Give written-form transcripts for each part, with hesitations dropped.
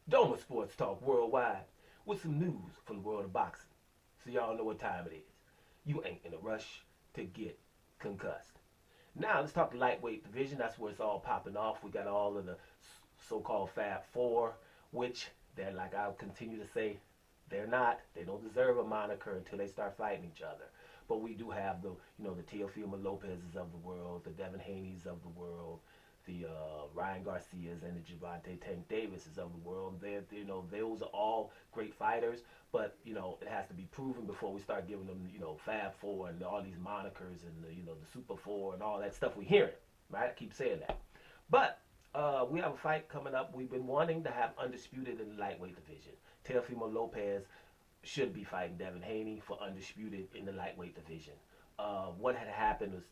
Doma Sports Talk Worldwide with some news from the world of boxing. So y'all know what time it is. You ain't in a rush to get concussed. Now let's talk the lightweight division. That's where it's all popping off. We got all of the so-called Fab Four, which they're like I'll continue to say, they're not. They don't deserve a moniker until they start fighting each other. But we do have the Teofimo Lopez's of the world, the Devin Haney's of the world, the Ryan Garcias and the Javante Tank Davises of the world. Those are all great fighters, but it has to be proven before we start giving them Fab Four and all these monikers and the Super Four and all that stuff we hearing. Right, I keep saying that. But we have a fight coming up. We've been wanting to have undisputed in the lightweight division. Teofimo Lopez should be fighting Devin Haney for undisputed in the lightweight division. What had happened was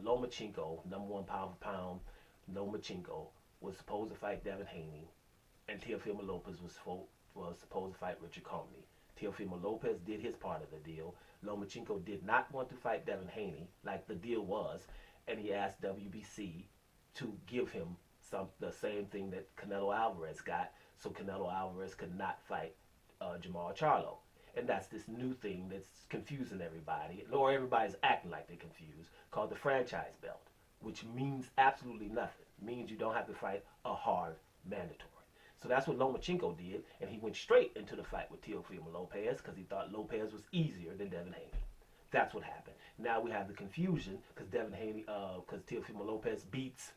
Lomachenko, number one pound for pound, Lomachenko was supposed to fight Devin Haney, and Teofimo Lopez was supposed to fight Richard Comey. Teofimo Lopez did his part of the deal. Lomachenko did not want to fight Devin Haney, like the deal was, and he asked WBC to give him the same thing that Canelo Alvarez got, so Canelo Alvarez could not fight Jamal Charlo. And that's this new thing that's confusing everybody, or everybody's acting like they're confused, called the franchise belt, which means absolutely nothing. It means you don't have to fight a hard mandatory. So that's what Lomachenko did, and he went straight into the fight with Teofimo Lopez because he thought Lopez was easier than Devin Haney. That's what happened. Now we have the confusion because because Teofimo Lopez beats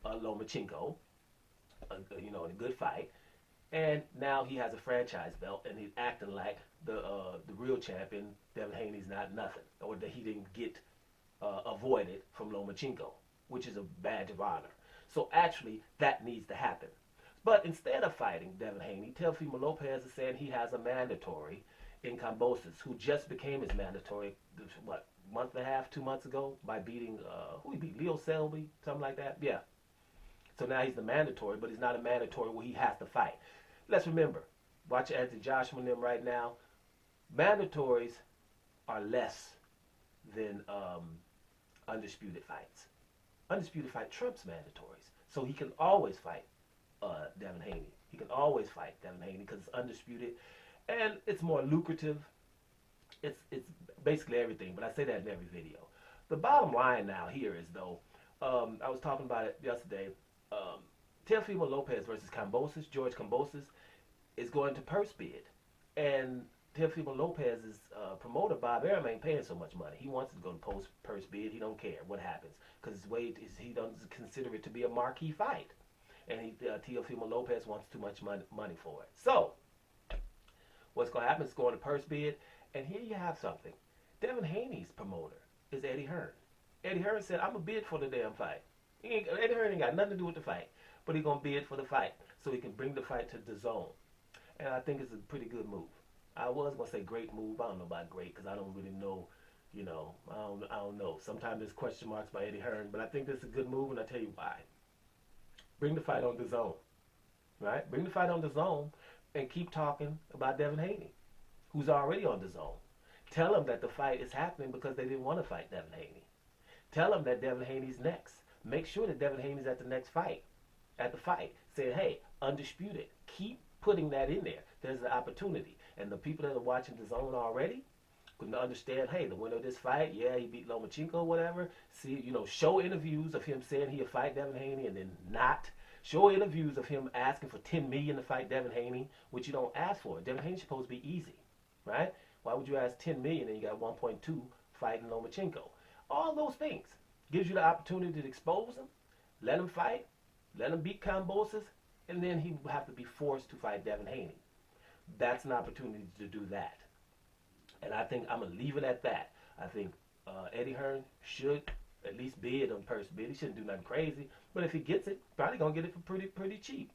Lomachenko, in a good fight, and now he has a franchise belt, and he's acting like the real champion. Devin Haney's not nothing, or that he didn't get avoided from Lomachenko, which is a badge of honor. So actually, that needs to happen. But instead of fighting Devin Haney, Teofimo Lopez is saying he has a mandatory in Kambosos, who just became his mandatory, what, month and a half, 2 months ago, by beating, who he beat, Leo Selby, something like that? Yeah. So now he's the mandatory, but he's not a mandatory where he has to fight. Let's remember, watch Anthony Joshua and them right now. Mandatories are less than undisputed fights. Undisputed fight trumps mandatories. So he can always fight Devin Haney. He can always fight Devin Haney because it's undisputed and it's more lucrative. It's basically everything, but I say that in every video. The bottom line now here is though, I was talking about it yesterday. Teofimo Lopez versus Kambosos, George Kambosos, is going to purse bid, and Teofimo Lopez's promoter Bob Arum ain't paying so much money. He wants to go to purse bid. He don't care what happens because his weight is he doesn't consider it to be a marquee fight, and Teofimo Lopez wants too much money for it. So what's going to happen is going to purse bid, and here you have something. Devin Haney's promoter is Eddie Hearn. Eddie Hearn said, "I'm a bid for the damn fight." Eddie Hearn ain't got nothing to do with the fight, but he's gonna bid for the fight so he can bring the fight to the zone, and I think it's a pretty good move. I was gonna say great move. I don't know about great because I don't really know. I don't know. Sometimes there's question marks by Eddie Hearn, but I think this is a good move, and I'll tell you why. Bring the fight on the zone, right? Bring the fight on the zone, and keep talking about Devin Haney, who's already on the zone. Tell him that the fight is happening because they didn't want to fight Devin Haney. Tell him that Devin Haney's next. Make sure that Devin Haney's at the next fight. At the fight. Saying, hey, undisputed. Keep putting that in there. There's an opportunity. And the people that are watching the zone already can understand, hey, the winner of this fight, yeah, he beat Lomachenko or whatever. See, show interviews of him saying he'll fight Devin Haney and then not. Show interviews of him asking for $10 million to fight Devin Haney, which you don't ask for. Devin Haney's supposed to be easy, right? Why would you ask $10 million and you got 1.2 fighting Lomachenko? All those things. Gives you the opportunity to expose him, let him fight, let him beat Kambosos, and then he will have to be forced to fight Devin Haney. That's an opportunity to do that. And I think I'm going to leave it at that. I think Eddie Hearn should at least bid on purse bid. He shouldn't do nothing crazy. But if he gets it, probably going to get it for pretty cheap.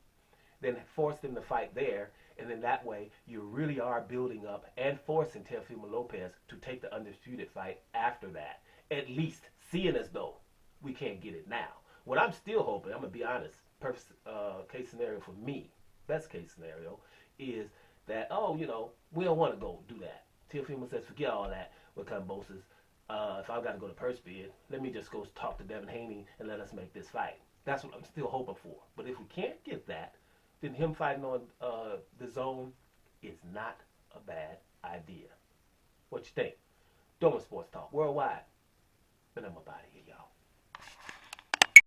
Then force them to fight there. And then that way, you really are building up and forcing Teofimo Lopez to take the undisputed fight after that. At least seeing as though we can't get it now. What I'm still hoping, I'm going to be honest, perfect case scenario for me, best case scenario, is that, we don't want to go do that. Teofimo says, forget all that with Kambosos. If I've got to go to purse bid, let me just go talk to Devin Haney and let us make this fight. That's what I'm still hoping for. But if we can't get that, then him fighting on the zone is not a bad idea. What you think? Doing Sports Talk Worldwide. And I'm about here.